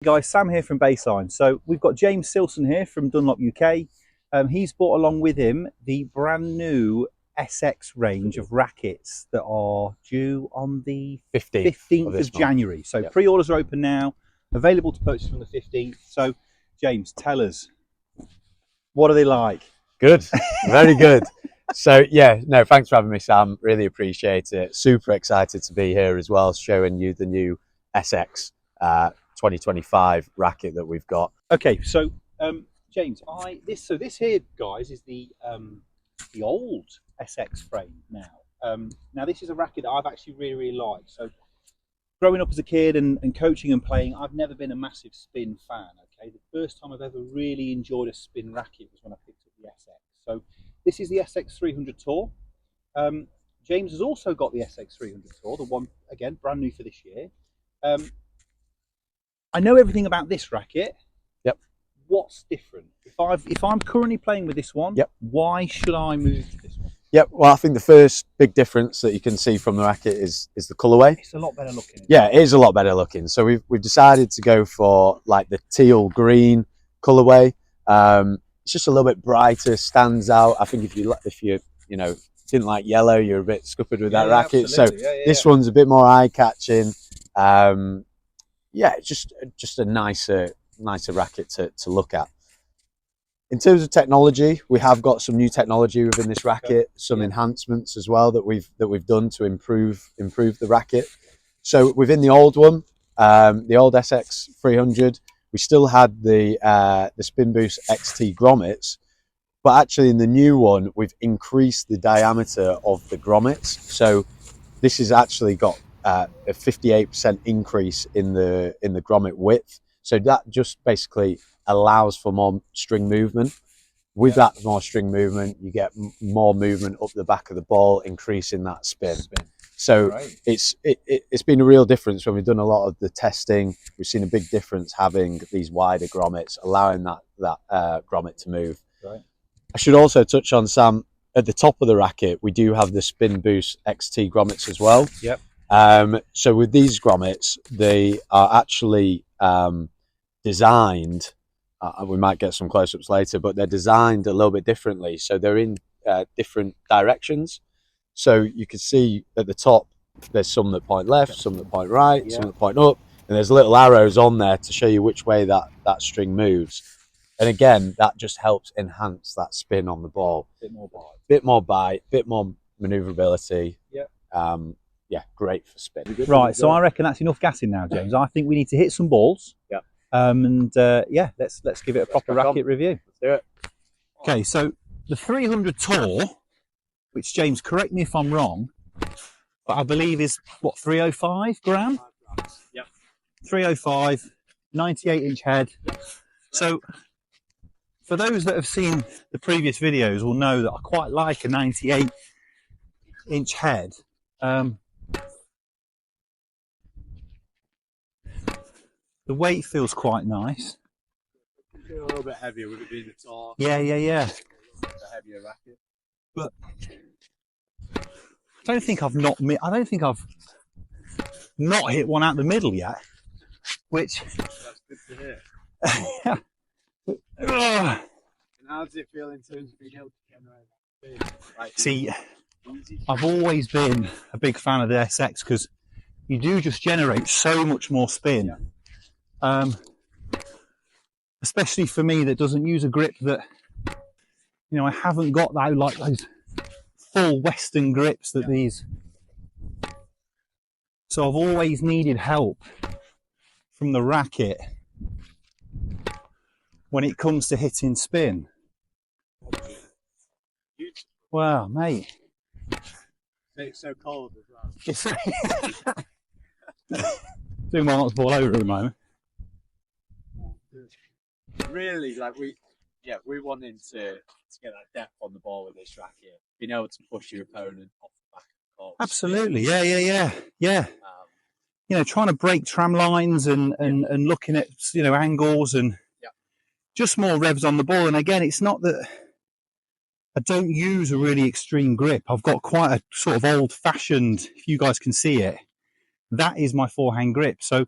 guys, Sam here from Bassline. So we've got James Silson here from Dunlop UK. He's brought along with him the brand new SX range of rackets that are due on the 15th of January. So pre-orders are open now, available to purchase from the 15th. So James, tell us, what are they like? Good, very good. So yeah, no, thanks for having me, Sam. Really appreciate it. Super excited to be here as well, showing you the new SX 2025 racket that we've got. Okay, so James, this here, guys, is the old SX frame now. Now this is a racket that I've actually really liked. So growing up as a kid and coaching and playing, I've never been a massive spin fan. Okay, the first time I've ever really enjoyed a spin racket was when I picked up the SX. So this is the SX 300 Tour. James has also got the SX 300 Tour, the one, again, brand new for this year. I know everything about this racket. Yep. What's different? If I'm currently playing with this one, yep, why should I move to this one? Yep. Well, I think the first big difference that you can see from the racket is the colourway. It's a lot better looking. Yeah, it is a lot better looking. So we've decided to go for like the teal green colourway. It's just a little bit brighter, stands out. I think if you didn't like yellow, you're a bit scuppered with that racket. Absolutely. So this one's a bit more eye catching. Yeah, it's just a nicer racket to look at. In terms of technology, we have got some new technology within this racket, some enhancements as well that we've done to improve the racket. So within the old one, the old SX 300, we still had the Boost X-T Grommets, but actually in the new one, we've increased the diameter of the grommets. So this has actually got a 58% increase in the grommet width. So that just basically allows for more string movement. With that more string movement, you get more movement up the back of the ball, increasing that spin. So it's been a real difference when we've done a lot of the testing. We've seen a big difference having these wider grommets, allowing that grommet to move. Right. I should also touch on, Sam, at the top of the racket, we do have the Boost X-T Grommets as well. Yep. So with these grommets, they are actually designed, we might get some close-ups later, but they're designed a little bit differently. So they're in different directions. So you can see at the top, there's some that point left, some that point right, some that point up, and there's little arrows on there to show you which way that string moves. And again, that just helps enhance that spin on the ball. Bit more bite, bit more maneuverability. Yeah, great for spin. Right, so I reckon that's enough gassing now, James. I think we need to hit some balls. Yeah. Yeah, let's give it a proper racket review. Let's do it. Okay, so the 300 Tour, which, James, correct me if I'm wrong, but I believe is what, 305 gram? Yeah. 305, 98-inch head. So for those that have seen the previous videos will know that I quite like a 98-inch head. The weight feels quite nice. A little bit heavier with it being the Tour. Yeah. A heavier racket. But I don't think I've not hit one out the middle yet, which That's good to hear. And how does it feel in terms of being able to generate? See, I've always been a big fan of the SX because you do just generate so much more spin. Especially for me that doesn't use a grip that, I haven't got that, like those full Western grips that these. So I've always needed help from the racket when it comes to hitting spin. Wow, mate. It's so cold as well. Doing well not to fall over at the moment. Really, we wanted to get that depth on the ball with this racket, being able to push your opponent off the back of the court. Absolutely, yeah. Trying to break tram lines and looking at angles and just more revs on the ball. And again, it's not that I don't use a really extreme grip. I've got quite a sort of old-fashioned, if you guys can see it, that is my forehand grip. So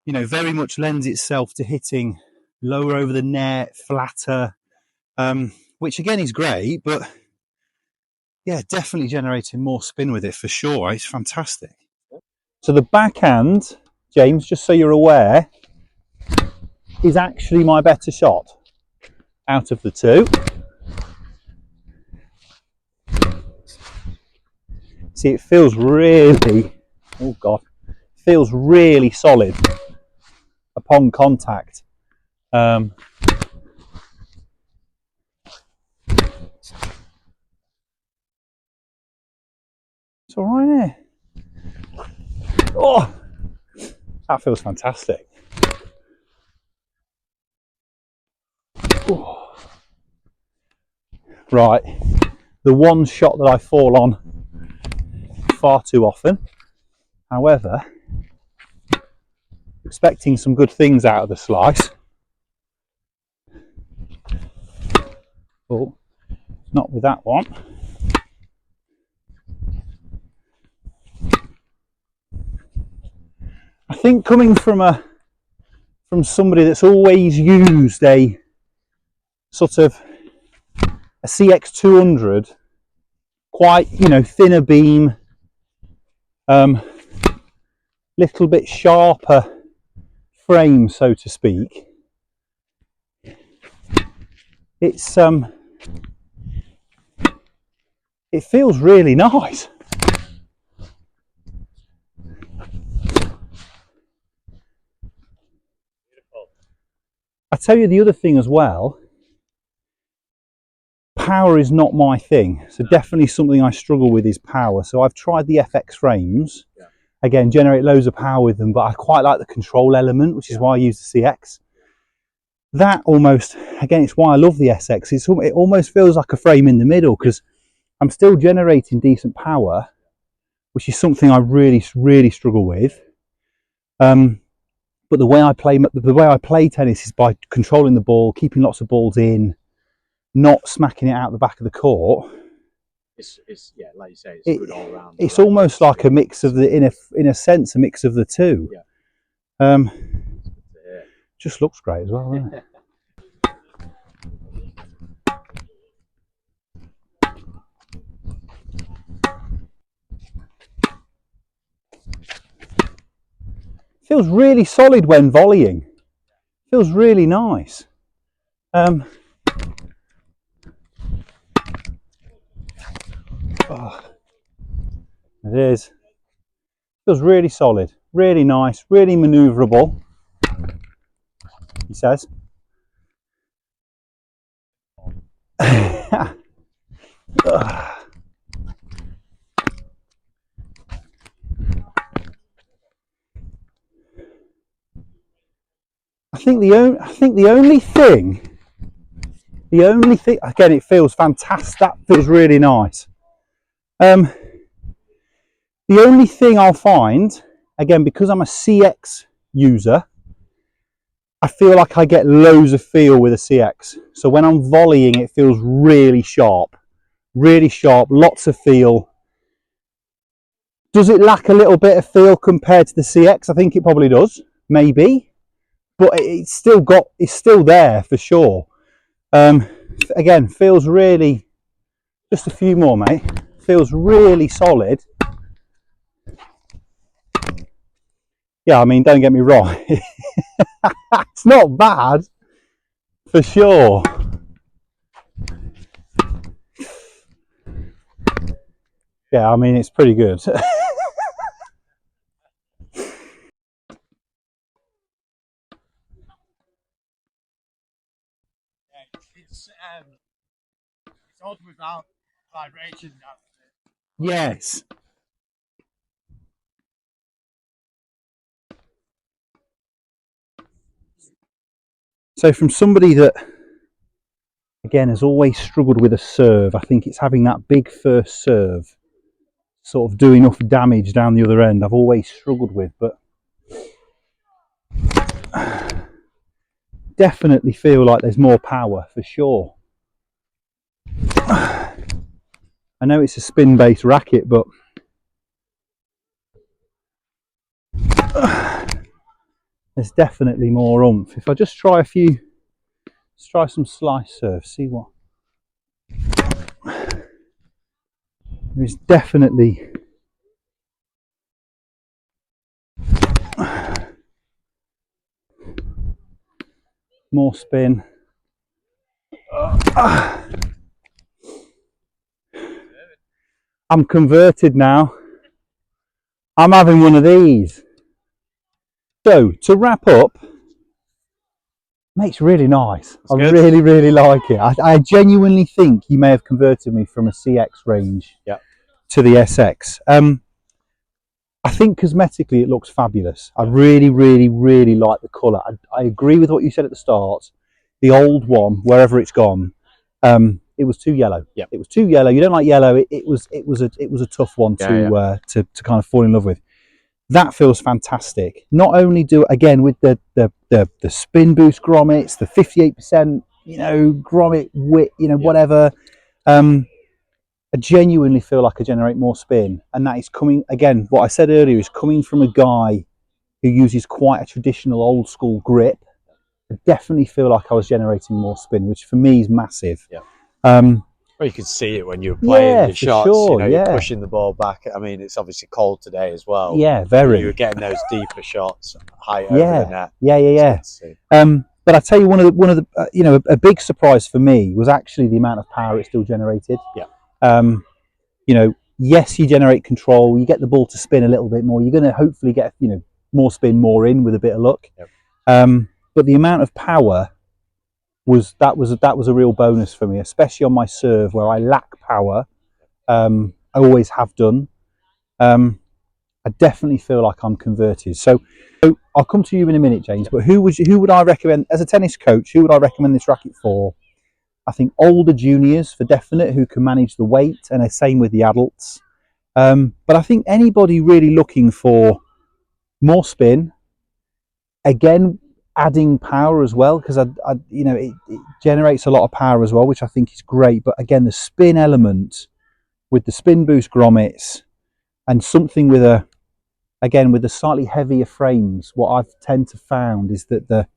you know, very much lends itself to hitting lower over the net, flatter, which again is great, but yeah, definitely generating more spin with it for sure. It's fantastic. So the backhand, James, just so you're aware, is actually my better shot out of the two. See, it feels really, oh God, feels really solid upon contact. It's all right there. Oh, that feels fantastic. Oh. Right, the one shot that I fall on far too often. However, expecting some good things out of the slice. Oh, not with that one. I think coming from somebody that's always used a sort of a CX200, quite, you know, thinner beam, little bit sharper frame, so to speak. It's it feels really nice. I tell you the other thing as well, power is not my thing. So definitely something I struggle with is power. So I've tried the FX frames, again, generate loads of power with them, but I quite like the control element, which is why I use the CX. That almost, again, it's why I love the SX. It almost feels like a frame in the middle because I'm still generating decent power, which is something I really, really struggle with. But the way I play tennis is by controlling the ball, keeping lots of balls in, not smacking it out the back of the court. It's yeah, like you say, it's good all round. It's almost like a mix of the, in a sense, a mix of the two. Yeah. Just looks great as well, doesn't it? Feels really solid when volleying. Feels really nice. Oh, it is. Feels really solid, really nice, really manoeuvrable, he says. I think the only thing, again, it feels fantastic. That feels really nice. The only thing I'll find, again, because I'm a CX user, I feel like I get loads of feel with a CX. So when I'm volleying, it feels really sharp, lots of feel. Does it lack a little bit of feel compared to the CX? I think it probably does, maybe, but it's still there for sure. Again, feels really, just a few more, mate. Feels really solid. Yeah, I mean, don't get me wrong. It's not bad, for sure. Yeah, I mean, it's pretty good. It's odd without vibration. Yes. So from somebody that, again, has always struggled with a serve, I think it's having that big first serve sort of do enough damage down the other end. I've always struggled with, but definitely feel like there's more power for sure. I know it's a spin-based racket, but there's definitely more oomph. If I just try let's try some slice serve, see what. There's definitely more spin. I'm converted now. I'm having one of these. So to wrap up, mate's really nice. I really, really like it. I genuinely think you may have converted me from a CX range to the SX. I think cosmetically it looks fabulous. I really, really, really like the colour. I agree with what you said at the start. The old one, wherever it's gone, it was too yellow. Yeah, it was too yellow. You don't like yellow. It was a tough one to kind of fall in love with. That feels fantastic. Not only again with the spin boost grommets, the 58%, grommet width, whatever. I genuinely feel like I generate more spin, and that is coming again. What I said earlier is coming from a guy who uses quite a traditional old school grip. I definitely feel like I was generating more spin, which for me is massive. Yeah. Well, you could see it when you were playing the shots. Sure, you're pushing the ball back. I mean, it's obviously cold today as well. Yeah, very. You were getting those deeper shots high over the net. Yeah. But I tell you, one of the a big surprise for me was actually the amount of power it still generated. Yeah. Yes, you generate control. You get the ball to spin a little bit more. You're going to hopefully get more spin, more in with a bit of luck. Yep. But the amount of power was a real bonus for me, especially on my serve where I lack power. I always have done. I definitely feel like I'm converted. So I'll come to you in a minute, James. But who would I recommend as a tennis coach? Who would I recommend this racket for? I think older juniors for definite who can manage the weight, and the same with the adults. But I think anybody really looking for more spin, again, adding power as well, because it generates a lot of power as well, which I think is great. But again, the spin element with the spin boost grommets and something with the slightly heavier frames, what I've tend to find that the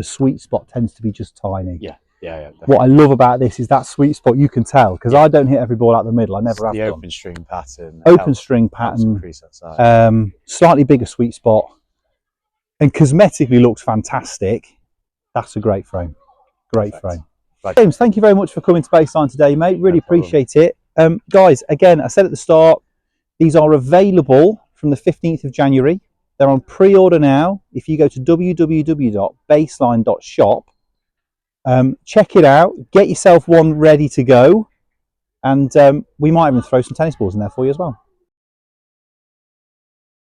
sweet spot tends to be just tiny. Yeah. What I love about this is that sweet spot. You can tell because I don't hit every ball out the middle. I never have. The open string pattern. Increase that size. Slightly bigger sweet spot, and cosmetically looks fantastic. That's a great frame. Great frame. Right. James, thank you very much for coming to Bassline today, mate. Really appreciate it. Guys, again, I said at the start, these are available from the 15th of January. They're on pre-order now. If you go to www.bassline.shop, check it out, get yourself one ready to go, and we might even throw some tennis balls in there for you as well.